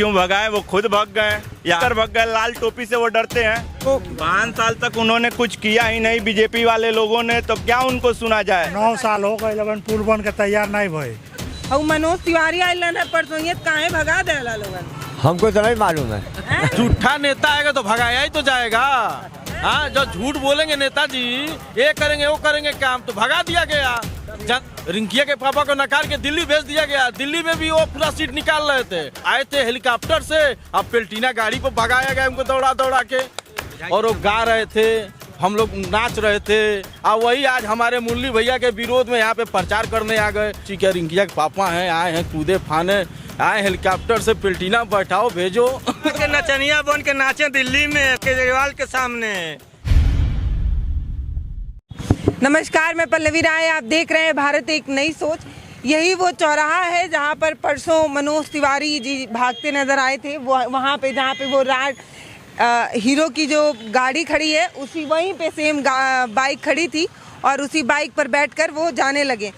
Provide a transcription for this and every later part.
क्यों भगाए, वो खुद भग गए या कर भग गए। लाल टोपी से वो डरते हैं। तो 5 साल तक उन्होंने कुछ किया ही नहीं बीजेपी वाले लोगों ने, तो क्या उनको सुना जाए। 9 साल हो गए लेकिन पुल बन के तैयार नहीं भई। और मनोज तिवारी आइल है परसों, ये काहे भगा देला लोगन? हमको तो नहीं मालूम है। झूठा नेता आएगा तो भगाया ही तो जाएगा। हाँ, जो झूठ बोलेंगे नेताजी, ये करेंगे वो करेंगे काम, तो भगा दिया गया। रिंकिया के पापा को नकार के दिल्ली भेज दिया गया। दिल्ली में भी वो पूरा सीट निकाल रहे थे, आए थे हेलीकॉप्टर से, अब पेल्टीना गाड़ी पर भगाया गया उनको दौड़ा दौड़ा के, और वो गा रहे थे, हम लोग नाच रहे थे। अब वही आज हमारे मुरली भैया के विरोध में यहाँ पे प्रचार करने आ गए। ठीक है, रिंकिया के पापा हैं, आए हैं कूदे फाने, आए हेलीकॉप्टर से पेल्टीना बैठाओ भेजो के नचनिया बन के नाचे दिल्ली में केजरीवाल के सामने। नमस्कार, मैं पल्लवी राय, आप देख रहे हैं भारत एक नई सोच। यही वो चौराहा है जहां पर परसों मनोज तिवारी जी भागते नजर आए थे। वो वहां पे जहां पे वो हीरो की जो गाड़ी खड़ी है, उसी वहीं पे सेम बाइक खड़ी थी और उसी बाइक पर बैठकर वो जाने लगे।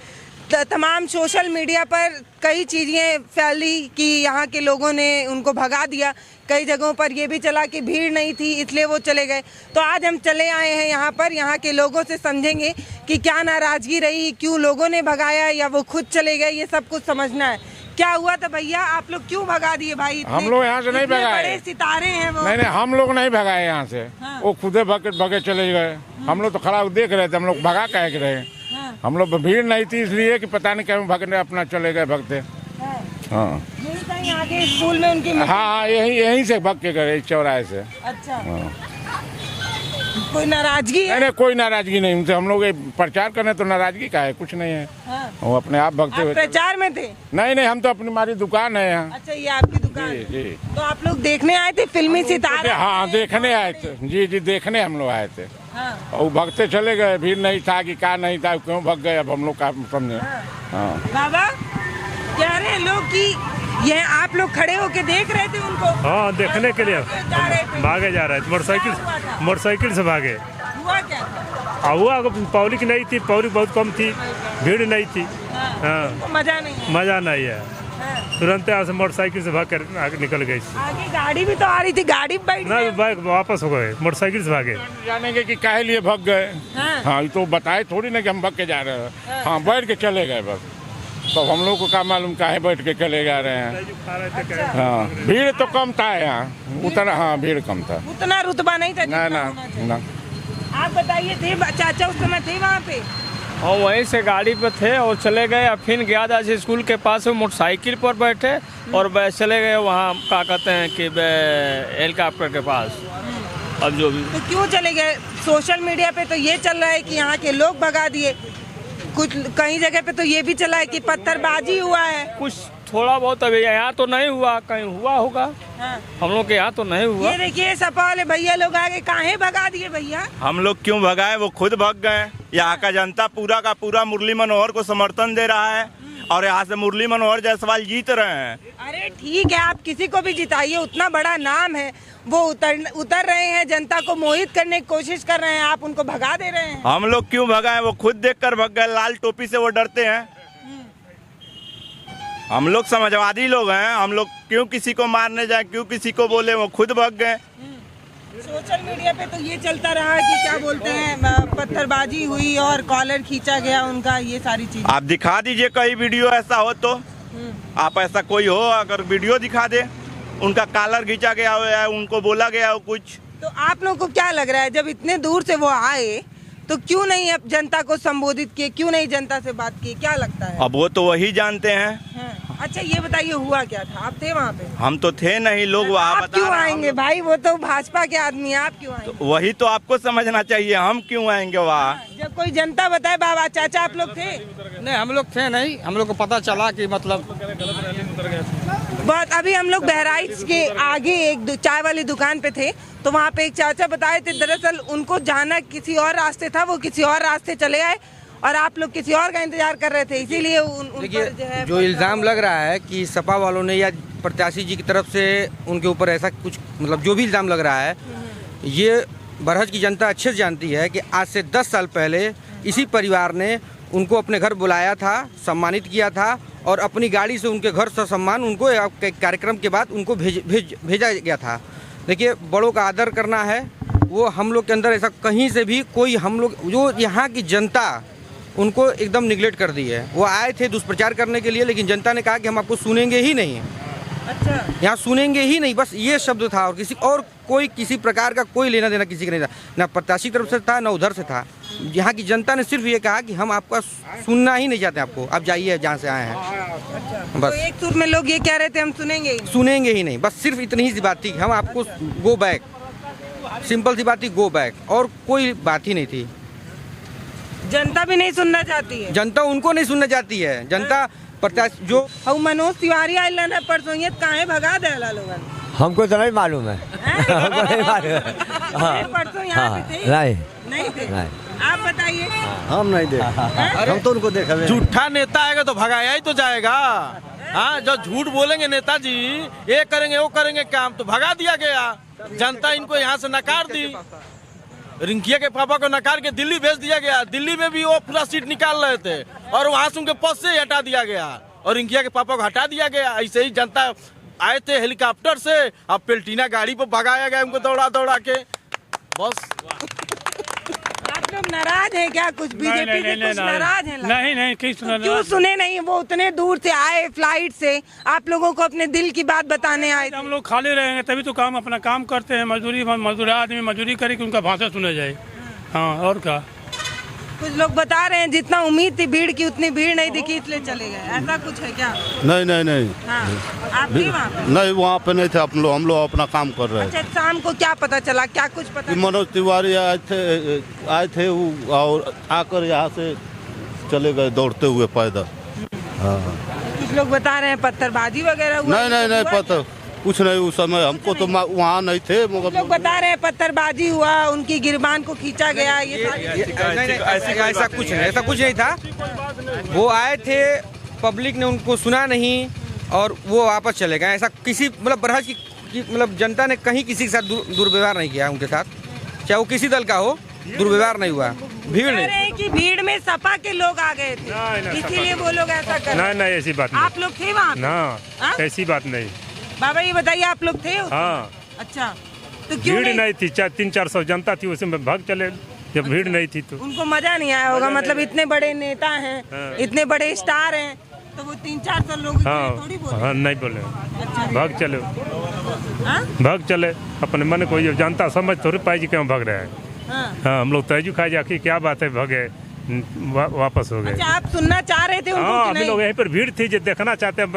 तमाम सोशल मीडिया पर कई चीज़ें फैली कि यहाँ के लोगों ने उनको भगा दिया। कई जगहों पर ये भी चला कि भीड़ नहीं थी इसलिए वो चले गए। तो आज हम चले आए हैं यहाँ पर, यहाँ के लोगों से समझेंगे कि क्या नाराज़गी रही, क्यों लोगों ने भगाया या वो खुद चले गए, ये सब कुछ समझना है। क्या हुआ था भैया, आप लोग क्यों भगा दिए भाई? हम लोग यहाँ से नहीं भगाए, बड़े सितारे हैं वो। नहीं हम लोग नहीं भगाए यहाँ से। हाँ। वो खुदे भगे चले गए। हम लोग तो खड़ा देख रहे थे, हम लोग भगा कह के रहे। हाँ। हम लोग भीड़ नहीं थी इसलिए कि पता नहीं क्यों भगने अपना चले गए भगते। हाँ। हाँ यही कहीं आगे स्कूल में उनकी हाँ, यहीं से भग के गए, इस चौराहे से। अच्छा। हाँ। कोई नाराजगी है? नहीं, कोई नाराजगी नहीं उनसे। हम लोग प्रचार करने तो नाराजगी का है, कुछ नहीं है। हाँ। वो अपने आप भगते आप हुए। प्रचार में थे? नहीं, हम तो अपनी हमारी दुकान है यहाँ। अच्छा, ये आपकी दुकान जी, है। जी। तो आप लोग देखने आए थे फिल्मी सितारे? हाँ, देखने आए थे। जी, देखने हम लोग आए थे। हाँ। और भगते चले गए, भीड़ नहीं था कि क्या नहीं था, क्यों भग गए, अब हम लोग का समझे। हाँ। बाबा कह रहे हैं लोग कि ये आप लोग खड़े होके देख रहे थे उनको? हाँ, देखने के लिए भागे जा रहे थे, मोटरसाइकिल से भागे। हुआ क्या था? हुआ पब्लिक नहीं थी, पब्लिक बहुत कम थी, भीड़ नहीं थी। हाँ, मजा नहीं? मजा नहीं है। तुरंत यहाँ से मोटरसाइकिल से भाग कर आगे निकल गए। आगे गाड़ी भी तो आ रही थी, गाड़ी बैठ ना बाइक वापस हो गए, मोटरसाइकिल से भागे। जानेंगे कि काहे लिए भग गए। हाँ, ये तो बताए थोड़ी ना कि हम भग के जा रहे हैं। हाँ, बैठ के चले गए बस। तो हम लोग को क्या मालूम काहे बैठ के चले जा रहे हैं। हाँ, भीड़ तो कम था यहाँ उतना। हाँ, भीड़ कम था, उतना रुतबा नहीं था। ना। आप बताइए, थे चाचा उस समय थे वहाँ पे? और वहीं से गाड़ी पे थे और चले गए। अब फिर गया स्कूल के पास मोटरसाइकिल पर बैठे और चले गए वहाँ, क्या कहते हैं कि हेलीकॉप्टर के पास। अब जो भी तो क्यों चले गए? सोशल मीडिया पे तो ये चल रहा है कि यहाँ के लोग भगा दिए, कुछ कई जगह पे तो ये भी चला है कि पत्थरबाजी हुआ है। कुछ थोड़ा बहुत, अभी यहाँ तो नहीं हुआ, कहीं हुआ होगा। हाँ। हम लोग के यहाँ तो नहीं हुआ। ये देखिए सपा वाले भैया लोग आगे काहे भगा दिए भैया? हम लोग क्यों भगाए, वो खुद भग गए। यहाँ का जनता पूरा का पूरा मुरली मनोहर को समर्थन दे रहा है और यहाँ से मुरली मनोहर जायसवाल जीत रहे हैं। अरे ठीक है, आप किसी को भी जिताइए, उतना बड़ा नाम है, वो उतर रहे हैं, जनता को मोहित करने की कोशिश कर रहे हैं, आप उनको भगा दे रहे हैं। हम लोग क्यों भगाए, वो खुद देखकर भग गए। लाल टोपी से वो डरते हैं। हम लोग समाजवादी लोग हैं, हम लोग क्यों किसी को मारने जाए, क्यों किसी को बोले, वो खुद भग गए। सोशल मीडिया पे तो ये चलता रहा कि क्या बोलते हैं, पत्थरबाजी हुई और कॉलर खींचा गया उनका, ये सारी चीजें। आप दिखा दीजिए कहीं वीडियो ऐसा हो तो। आप ऐसा कोई हो अगर वीडियो दिखा दे, उनका कॉलर खींचा गया हो या उनको बोला गया हो कुछ। तो आप लोगों को क्या लग रहा है, जब इतने दूर से वो आए तो क्यों नहीं अब जनता को संबोधित किए, क्यों नहीं जनता से बात की, क्या लगता है? अब वो तो वही जानते हैं। हाँ। अच्छा, ये बताइए हुआ क्या था? आप थे वहाँ पे? हम तो थे नहीं, लोग वहाँ आप बता क्यों रहे हैं। आएंगे भाई, वो तो भाजपा के आदमी है, आप क्यों आएंगे? तो वही तो आपको समझना चाहिए, हम क्यों आएंगे वहाँ। जब कोई जनता बताए, बाबा चाचा आप लोग थे? नहीं, हम लोग थे नहीं, हम लोग को पता चला कि मतलब बहुत। अभी हम लोग बहराइच के आगे एक चाय वाली दुकान पे थे, तो वहाँ पे एक चाचा बताए थे दरअसल उनको जाना किसी और रास्ते था, वो किसी और रास्ते चले आए और आप लोग किसी और का इंतजार कर रहे थे, इसीलिए उन पर जो इल्जाम लग रहा है कि सपा वालों ने या प्रत्याशी जी की तरफ से उनके ऊपर ऐसा कुछ, मतलब जो भी इल्जाम लग रहा है, ये बरहज की जनता अच्छे से जानती है कि आज से 10 साल पहले इसी परिवार ने उनको अपने घर बुलाया था, सम्मानित किया था और अपनी गाड़ी से उनके घर ससम्मान उनको कार्यक्रम के बाद उनको भेजा गया था। देखिए, बड़ों का आदर करना है, वो हम लोग के अंदर ऐसा कहीं से भी कोई, हम लोग जो यहाँ की जनता उनको एकदम निगलेक्ट कर दी है। वो आए थे दुष्प्रचार करने के लिए, लेकिन जनता ने कहा कि हम आपको सुनेंगे ही नहीं। अच्छा, यहाँ सुनेंगे ही नहीं, बस ये शब्द था और कोई किसी प्रकार का कोई लेना देना किसी का नहीं था, ना प्रत्याशी की तरफ से था ना उधर से था। यहाँ की जनता ने सिर्फ ये कहा कि हम आपका सुनना ही नहीं चाहते, आपको आप जाइए जहाँ से आए हैं। अच्छा, बस तो एक सुर में लोग ये कह रहे थे हम सुनेंगे ही नहीं, बस सिर्फ इतनी ही सी बात थी कि हम आपको गो बैक, सिंपल सी बात थी, गो बैक, और कोई बात ही नहीं थी। जनता भी नहीं सुनना चाहती है, जनता उनको नहीं सुनना चाहती है। जनता प्रत्याशी जो मनोज तिवारी आयल ना परसों ये काहे भगा देला लोगन, हमको तो नहीं मालूम है। हमको नहीं मालूम है। हाँ, परसों यहाँ हाँ, पे थे? नहीं थे। नहीं। आप बताइए। हम नहीं देख, हम तो उनको देखा। झूठा नेता आएगा तो भगाया ही तो जाएगा। हाँ, जो झूठ बोलेंगे नेताजी, ये करेंगे वो करेंगे काम, तो भगा दिया गया। जनता इनको यहाँ से नकार दी। रिंकिया के पापा को नकार के दिल्ली भेज दिया गया। दिल्ली में भी वो पूरा सीट निकाल रहे थे और वहां से उनके पद से हटा दिया गया और रिंकिया के पापा को हटा दिया गया। ऐसे ही जनता आए थे हेलीकॉप्टर से, अब पेल्टीना गाड़ी पर भगाया गया उनको दौड़ा दौड़ा के। बस आप लोग नाराज हैं क्या? कुछ बीजेपी से कुछ नाराज हैं? नहीं क्यों सुने नहीं? वो उतने दूर से आए फ्लाइट से, आप लोगों को अपने दिल की बात बताने आए थे। हम लोग खाली रहेंगे तभी तो काम अपना काम करते हैं। मजदूरी आदमी मजदूरी करे कि उनका भाषण सुना जाए। हाँ, और क्या? कुछ लोग बता रहे हैं जितना उम्मीद थी भीड़ की उतनी भीड़ नहीं दिखी इसलिए चले गए, ऐसा कुछ है क्या? नहीं। हाँ, आप भी वहाँ पे? नहीं, वहाँ पे नहीं थे। हम लोग अपना काम कर रहे अच्छा, शाम को क्या पता चला? क्या कुछ पता थे। मनोज तिवारी आए थे और आकर यहाँ से चले गए दौड़ते हुए पैदल। हाँ, कुछ लोग बता रहे हैं पत्थरबाजी वगैरह हुआ। नहीं पता कुछ नहीं उस समय, हमको तो वहाँ नहीं थे। मगर लोग बता रहे हैं पत्थरबाजी हुआ, उनकी गिरबान को खींचा गया। ऐसा कुछ नहीं था। वो आए थे, पब्लिक ने उनको सुना नहीं और वो वापस चले गए। ऐसा किसी मतलब बरहज की मतलब जनता ने कहीं किसी के साथ दुर्व्यवहार नहीं किया उनके साथ, चाहे वो किसी दल का हो, दुर्व्यवहार नहीं हुआ। भीड़ नहीं कि भीड़ में सपा के लोग आ गए थे, इसीलिए वो लोग ऐसा कर। नहीं, ऐसी बात नहीं। आप लोग थे वहाँ? ना, ऐसी बात नहीं। बाबा ये बताइए, आप लोग थे? हाँ। अच्छा, तो क्यों भीड़ नहीं थी, 300-400 जनता थी, उसमें भाग चले जब भीड़ नहीं थी तो। उनको मजा नहीं आया होगा, मतलब इतने बड़े नेता हैं, इतने बड़े स्टार हैं, तो वो 300-400 लोग थोड़ी बोले। हाँ, नहीं बोले। अच्छा, भाग चले। भाग चले अपने मन को, ये जनता समझ थोड़ी पाई जी क्यों भाग रहे हैं। हाँ, हम लोग तैजू खाए जाके क्या बात है, भागे वापस हो गए। अच्छा, आप सुनना चाह रहे थे उनको? हाँ, हम लोग यहीं पर भीड़ थी जो देखना चाहते हैं,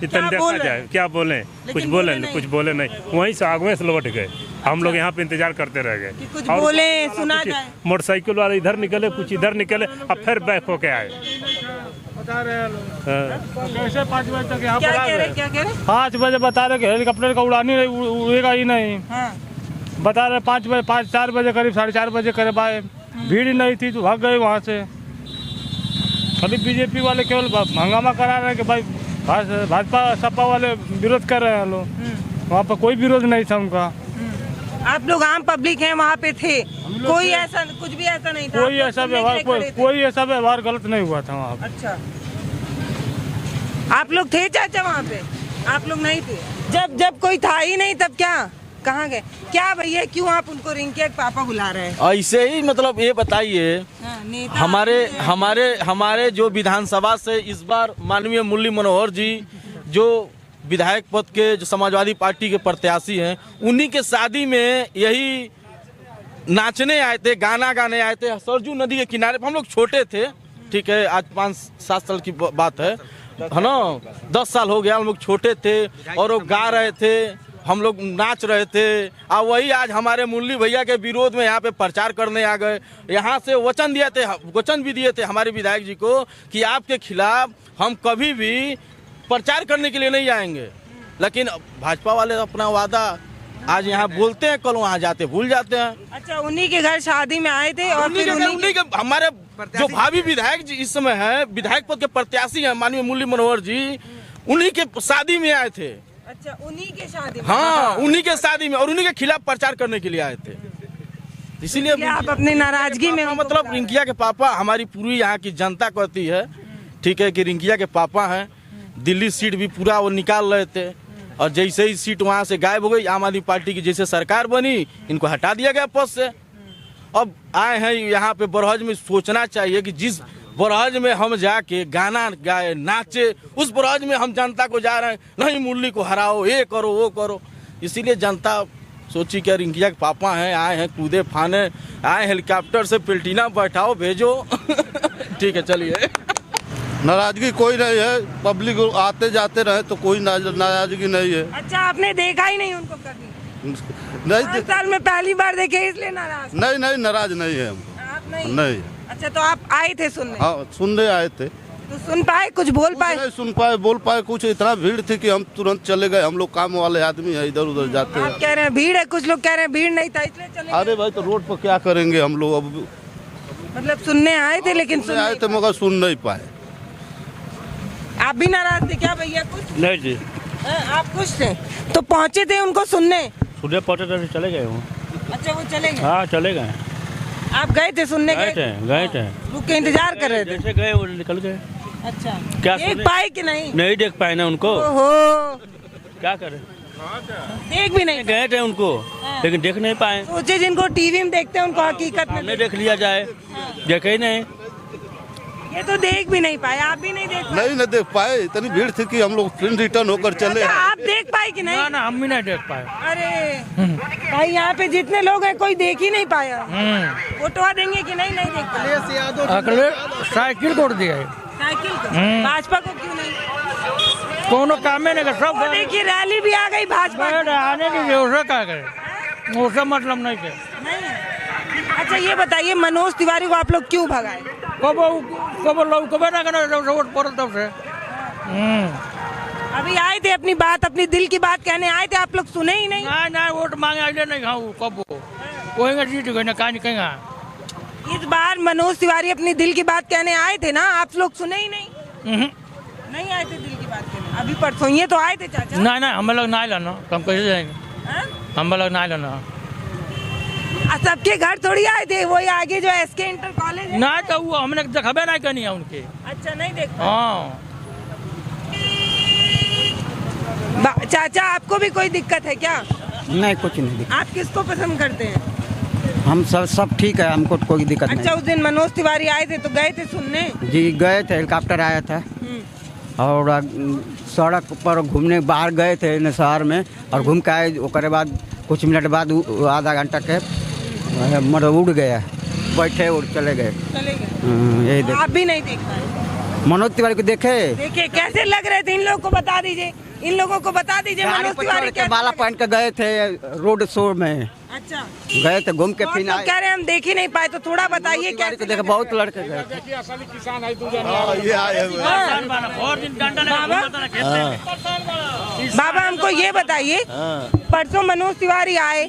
इतना देखा जाए। क्या बोले? कुछ बोले नहीं, वहीं से आगे से लौट गए। हम लोग यहाँ पे इंतजार करते रह गए। कुछ बोले सुना जाए। मोटरसाइकिल वाले इधर निकले, कुछ इधर निकले, अब फिर बैक होके आए। कैसे 5 बजे तक यहाँ क्या कह रहे? 5 बजे बता रहे कि हेलीकॉप्टर का उड़ेगा ही नहीं। बता रहे 5 बजे, 4 बजे करीब, 4:30 बजे करीब आए। भीड़ ही नहीं थी तो भाग गए वहाँ से। खाली बीजेपी वाले केवल हंगामा करा रहे हैं कि भाई भाजपा सपा वाले विरोध कर रहे हैं लोग, वहाँ पर कोई विरोध नहीं था उनका। आप लोग आम पब्लिक हैं, वहाँ पे थे, कोई ऐसा कुछ भी ऐसा नहीं था? कोई ऐसा व्यवहार गलत नहीं हुआ था वहाँ। अच्छा, आप लोग थे चाचा वहाँ पे? आप लोग नहीं थे? जब कोई था ही नहीं तब क्या, कहाँ गए? क्या भैया, क्यों आप उनको रिंकिया के पापा बुला रहे हैं? ऐसे ही मतलब ये बताइए, हमारे जो विधानसभा से इस बार माननीय मुरली मनोहर जी जो विधायक पद के जो समाजवादी पार्टी के प्रत्याशी हैं, उन्हीं के शादी में यही नाचने आए थे, गाना गाने आए थे सरजू नदी के किनारे। हम लोग छोटे थे, ठीक है, आज 5-7 साल की बात है ना, 10 साल हो गया। हम लोग छोटे थे और वो गा रहे थे, हम लोग नाच रहे थे। और वही आज हमारे मुरली भैया के विरोध में यहाँ पे प्रचार करने आ गए। यहाँ से वचन भी दिए थे हमारे विधायक जी को कि आपके खिलाफ हम कभी भी प्रचार करने के लिए नहीं आएंगे। लेकिन भाजपा वाले अपना वादा आज यहाँ बोलते हैं, कल वहाँ जाते भूल जाते हैं। अच्छा, उन्हीं के घर शादी में आए थे और फिर उन्हीं के हमारे जो भावी विधायक जी इस समय है, विधायक पद के प्रत्याशी हैं माननीय मुरली मनोहर जी, उन्हीं के शादी में आए थे। अच्छा, उन्हीं के शादी में? हाँ, उन्हीं के शादी में, और उन्हीं के खिलाफ प्रचार करने के लिए आए थे। इसीलिए आप अपनी नाराजगी में मतलब रिंकिया के पापा, हमारी पूरी यहाँ की जनता कहती है, ठीक है, कि रिंकिया के पापा हैं। दिल्ली सीट भी पूरा वो निकाल रहे थे और जैसे ही सीट वहाँ से गायब हो गई, आम आदमी पार्टी की जैसे सरकार बनी, इनको हटा दिया गया पद से। अब आए हैं यहाँ पे बरहज में, सोचना चाहिए कि जिस बरहज में हम जाके गाना गाए, नाचे, उस बरहज में हम जनता को जा रहे हैं, नहीं मुरली को हराओ, ये करो वो करो। इसीलिए जनता सोची कि रिंकिया के पापा हैं, आए हैं कूदे फाने, आए हेलीकॉप्टर से पिल्टीना बैठाओ भेजो। ठीक है, चलिए। नाराजगी कोई नहीं है, पब्लिक आते जाते रहे तो कोई नाराजगी नहीं है। अच्छा, आपने देखा ही नहीं उनको कभी? नहीं, 5 साल में पहली बार देखे इसलिए नाराज? नहीं नाराज नहीं है हम। आप नहीं? नहीं। अच्छा, तो आप आए थे सुनने? हाँ, सुनने आए थे। तो सुन पाए, कुछ बोल पाए? नहीं सुन पाए, बोल पाए कुछ। इतना भीड़ थी कि हम तुरंत चले गए। हम लोग काम वाले आदमी है, इधर उधर जाते हैं। आप कह रहे हैं भीड़ है, कुछ लोग कह रहे हैं भीड़ नहीं था इसलिए चले गए। अरे भाई, तो रोड पर क्या करेंगे हम लोग? अब मतलब सुनने आए थे लेकिन सुन आए थे मगर सुन नहीं पाए। आप भी नाराज थे क्या भैया? कुछ नहीं जी, आप खुश थे तो पहुँचे थे उनको सुनने? सुबह पहुँचे थे, चले गए वो। अच्छा, वो चले गए? हाँ, चले गए। आप गए थे सुनने? गए थे। रुक के इंतजार कर रहे थे? जैसे गए वो निकल गए। अच्छा, क्या देख पाए कि नहीं? नहीं देख पाए ना उनको। ओहो, क्या करें, देख भी नहीं? गए थे उनको, लेकिन देख नहीं पाए। सोचे जिनको टीवी में देखते हैं उनको हकीकत में नहीं देख लिया जाए, देखे ही नहीं। ये तो देख भी नहीं पाए। आप भी नहीं देख पाए? नहीं देख पाए, इतनी भीड़ थी कि हम लोग फिर रिटर्न होकर चले। अच्छा, आप देख पाए कि नहीं? ना, हम भी नहीं देख पाए। अरे भाई, यहाँ पे जितने लोग हैं कोई देख ही नहीं पाया। वोटवा देंगे कि नहीं? नहीं देख पाए। अगले साइकिल तोड़ दिया है। साइकिल को? भाजपा को क्यों नहीं? कोनो काम में नहीं, सब वो देखिए रैली भी आ गई भाजपा की। आने दीजिए, उसे क्या करे, उसका मतलब नहीं है। नहीं है। अच्छा, ये बताइए मनोज तिवारी को आप लोग क्यों भगाए? कब ना करना रोड पर तब से। अभी आए थे अपनी बात, अपनी दिल की बात कहने आए थे, आप लोग सुने ही नहीं। ना वोट मांगे आइए नहीं खाऊ कब कोई जीत गए ना, कहीं कहेंगे। इस बार मनोज तिवारी अपनी दिल की बात कहने आए थे ना, आप लोग सुने ही नहीं? नहीं आए थे दिल की बात कहने? अभी परसों ये तो आए थे चाचा। ना हम लोग ना लेना, हम कैसे जाएंगे? हम लोग ना लेना। सबके घर थोड़ी आए थे, वही आगे जो एसके इंटर कॉलेज है ना, तो वो हमने देखबे नहीं करनी है उनके। अच्छा, नहीं देखा? हाँ। चाचा, आपको भी कोई दिक्कत है क्या? नहीं, कुछ नहीं। आप किसको पसंद करते हैं? हम सब ठीक है, हमको कोई दिक्कत अच्छा, उस दिन मनोज तिवारी आए थे तो गए थे सुनने? जी गए थे, हेलीकॉप्टर आया था और सड़क पर घूमने बाहर गए थे न शहर में, और घूम के आए। उसके बाद कुछ मिनट बाद आधा घंटा के मतलब उड़ गया, बैठे उड़ चले गए। यही देख। आप भी नहीं देख पाए? मनोज तिवारी को देखे कैसे लग रहे थे? इन लोगों को बता दीजिए, इन लोगों को बता दीजिए मनोज तिवारी के बाला पहन के गए थे रोड शो में। अच्छा, गए थे, घूम के फिर कह रहे हम देख ही नहीं पाए, तो थोड़ा बताइए क्या? देखा, बहुत लड़के गए थे। बाबा, हमको ये बताइए, परसों मनोज तिवारी आए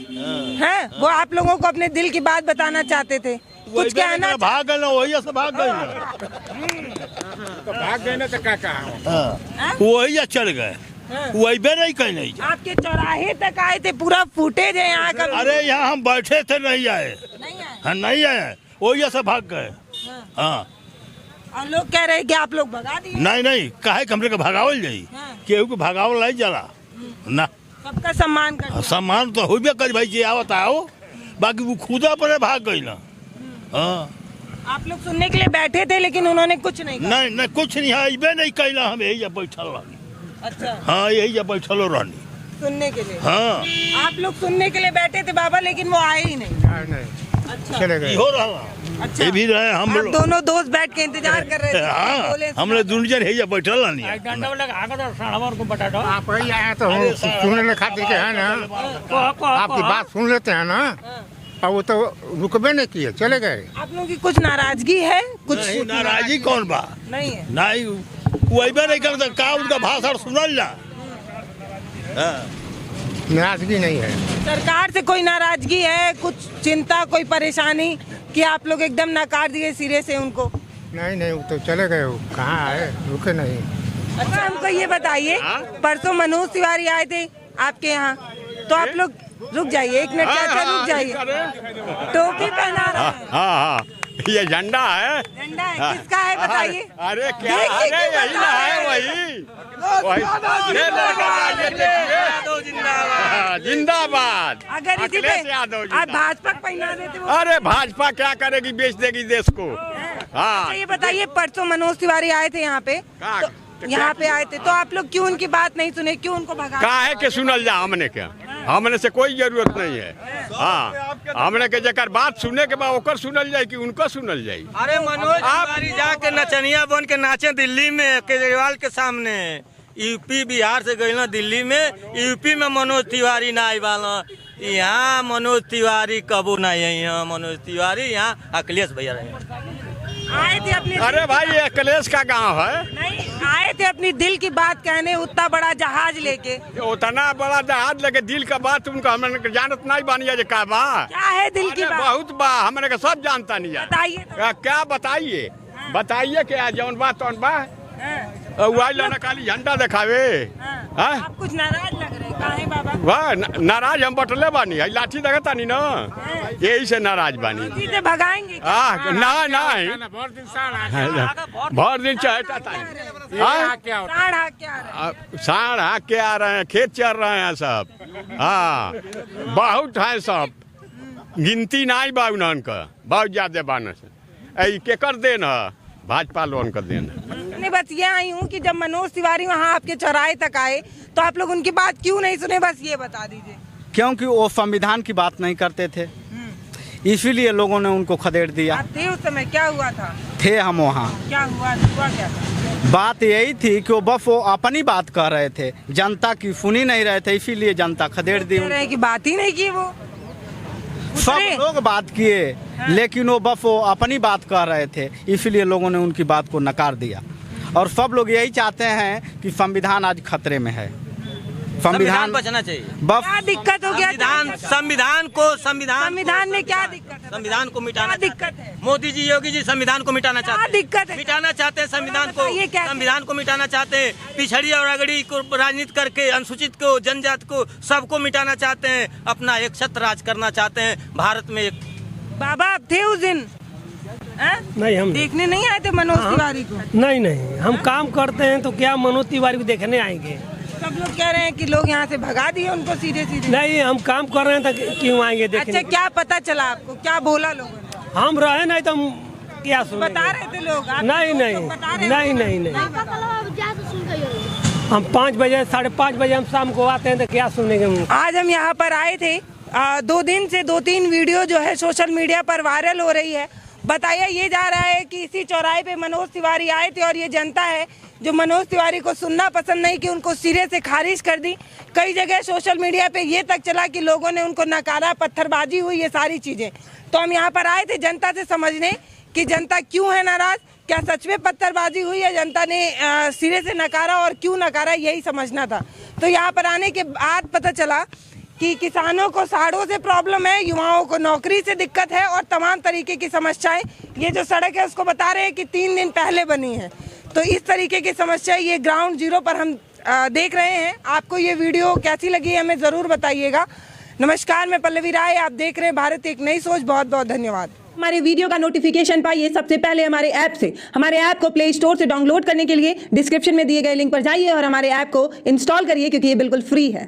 हैं, वो आप लोगों को अपने दिल की बात बताना चाहते थे, कुछ कहना? भाग गए ना, वही से भाग गए ना, तो क्या कहा, वही चल गए, वही भी नहीं कहीं नहीं। आपके चौराहे तक आए थे, पूरा फुटेज है यहाँ का। अरे यहाँ हम बैठे थे, नहीं आए। हाँ, नहीं आए, वही से भाग गए। हाँ, और लोग कह रहे हैं कि आप लोग भगा दिए। नहीं काहे कमरे के भगावल जाई, केहू के भगावल नहीं जला ना। सबका सम्मान कर। सम्मान तो हो कर भाई, जी आवत आओ, बाकी वो खुदा पर भाग गई ना। हाँ, आप लोग सुनने के लिए बैठे थे लेकिन उन्होंने कुछ नहीं कहा? नहीं कुछ नहीं है, इबे नहीं कहला, हम यही बैठल रहनी। अच्छा, हाँ, यही बैठल रहनी सुनने के लिए। हाँ, आप लोग सुनने के लिए बैठे थे बाबा, लेकिन वो आए ही नहीं। अच्छा, चले गए। हो रहा। अच्छा, ये भी रहे हम आप लोग। दोनों दोस्त बैठ के इंतजार कर रहे थे। हाँ, हम लोग दोनों जन है बैठल रहनी। आप ही आए तो सुनने खातिर के है ना, आपकी बात सुन लेते हैं ना, और वो तो रुकबे नहीं किए, चले गए। आप लोगों की कुछ नाराजगी है? कुछ नाराजगी कौन बा? नहीं है। नहीं, वही भी नहीं करता, का उनका भाषण सुनल जा। नाराजगी नहीं है। सरकार से कोई नाराजगी है, कुछ चिंता, कोई परेशानी कि आप लोग एकदम नकार दिए सिरे से उनको? नहीं वो तो चले गए, वो कहाँ आए, रुके नहीं। अच्छा, हमको ये बताइए, परसों मनोज तिवारी आए थे आपके यहाँ, तो आप लोग रुक जाइए, एक मिनट चाचा, रुक जाइए। टोपी पहना रहा है। हाँ, ये झंडा है। झंडा है, किसका है बताइए? अरे क्या, अरे यही ना है, वही जिंदाबाद। अगर इसी पे आप भाजपा को पहना देते वो। अरे भाजपा क्या करेगी, बेच देगी देश को। हाँ, ये बताइए, परसों मनोज तिवारी आए थे यहाँ पे, यहाँ पे आए थे, तो आप लोग क्यों उनकी बात नहीं सुने, क्यों उनको भगा? काहे के सुनल जा, हमने क्या, हमने से कोई जरूरत नहीं है। हाँ, हमने के जकर बात सुने के बाद ओकर सुनल जाए कि उनको सुनल जाए। अरे मनोज तिवारी जाके नचनिया बन के नाचे दिल्ली में केजरीवाल के सामने। यूपी बिहार से गई ना दिल्ली में, यूपी में मनोज तिवारी ना आई वाला, यहाँ मनोज तिवारी कबू नहीं है। यहाँ मनोज तिवारी, यहाँ अखिलेश भैया रहे आए थे अपने। अरे भाई, ये अखिलेश का गांव है। नहीं, आए थे अपनी दिल की बात कहने, उतना बड़ा जहाज लेके। उतना बड़ा जहाज लेके दिल का बात उनका हमने जानत नहीं बानी है का बा। क्या है दिल की बात? बहुत बा, हमने का सब जानता नहीं है। बताइए तो। क्या बताइए? बताइए क्या, जौन बात तौन बा। खाली झंडा दिखावे। आप कुछ नाराज लग रहे, काहे बाबा? वाह, नाराज हम बटले बानी, लाठी लगता नहीं ना, यही से नाराज बानी। इसी से भगाएंगे? ना भर दिन चाहता साढ़ हाक के आ रहे हैं, खेत चल रहे हैं सब। हाँ, बहुत है सब, गिनती नहीं बा उन्हन का, बहुत ज्यादा बान से। केकर देन है, भाजपा लोन कर देना। नहीं, बस ये आई हूँ कि जब मनोज तिवारी वहाँ आपके चौराहे तक आए तो आप लोग उनकी बात क्यों नहीं सुने, बस ये बता दीजिए। क्योंकि वो संविधान की बात नहीं करते थे, इसीलिए लोगों ने उनको खदेड़ दिया। आप थे उस समय, क्या हुआ था? थे हम वहाँ। क्या हुआ क्या था? बात यही थी कि वो बस वो अपनी बात कह रहे थे, जनता की सुनी नहीं रहे थे, इसीलिए जनता खदेड़ दी। कि बात ही नहीं की वो, सब लोग बात किए, लेकिन वो बस वो अपनी बात कह रहे थे, इसलिए लोगों ने उनकी बात को नकार दिया। और सब लोग यही चाहते हैं कि संविधान आज खतरे में है, संविधान बचना चाहिए। बस क्या दिक्कत हो गया? संविधान में क्या दिक्कत है? संविधान को मिटाना दिक्कत है? मोदी जी, योगी जी संविधान को मिटाना चाहते हैं। दिक्कत है? मिटाना चाहते हैं संविधान को, संविधान को मिटाना चाहते हैं। पिछड़ी और अगड़ी को राजनीति करके अनुसूचित को, जनजाति को, सबको मिटाना चाहते हैं। अपना एक छत्र राज करना चाहते हैं भारत में। एक बाबा आप थे उस दिन? नहीं, हम देखने नहीं आए थे मनोज तिवारी को? नहीं, हम काम करते हैं तो क्या मनोज तिवारी को देखने आएंगे? सब लोग कह रहे हैं कि लोग यहाँ से भगा दिए उनको सीधे। नहीं, हम काम कर रहे हैं तो क्यों आएंगे देखने? अच्छा, क्या पता चला आपको, क्या बोला लोगों ने? हम रहे नहीं तो हम क्या सुने? बता रहे थे लोग? नहीं, हम 5 बजे 5:30 बजे हम शाम को आते हैं तो क्या सुनेंगे? आज हम यहाँ पर आए थे, 2 दिन से 2-3 वीडियो जो है सोशल मीडिया पर वायरल हो रही है। बताया ये जा रहा है कि इसी चौराहे पे मनोज तिवारी आए थे और ये जनता है जो मनोज तिवारी को सुनना पसंद नहीं कि उनको सिरे से खारिज कर दी। कई जगह सोशल मीडिया पे ये तक चला कि लोगों ने उनको नकारा, पत्थरबाजी हुई, ये सारी चीज़ें। तो हम यहाँ पर आए थे जनता से समझने कि जनता क्यों है नाराज, क्या सच में पत्थरबाजी हुई है, जनता ने सिरे से नकारा और क्यों नकारा, यही समझना था। तो यहाँ पर आने के बाद पता चला कि किसानों को साड़ों से प्रॉब्लम है, युवाओं को नौकरी से दिक्कत है और तमाम तरीके की समस्याएं। ये जो सड़क है उसको बता रहे हैं कि 3 दिन पहले बनी है। तो इस तरीके की समस्या ये ग्राउंड जीरो पर हम देख रहे हैं। आपको ये वीडियो कैसी लगी हमें ज़रूर बताइएगा। नमस्कार, मैं पल्लवी राय, आप देख रहे हैं भारत एक नई सोच। बहुत बहुत धन्यवाद। हमारे वीडियो का नोटिफिकेशन पाइए सबसे पहले हमारे ऐप से। हमारे ऐप को प्ले स्टोर से डाउनलोड करने के लिए डिस्क्रिप्शन में दिए गए लिंक पर जाइए और हमारे ऐप को इंस्टॉल करिए, क्योंकि ये बिल्कुल फ्री है।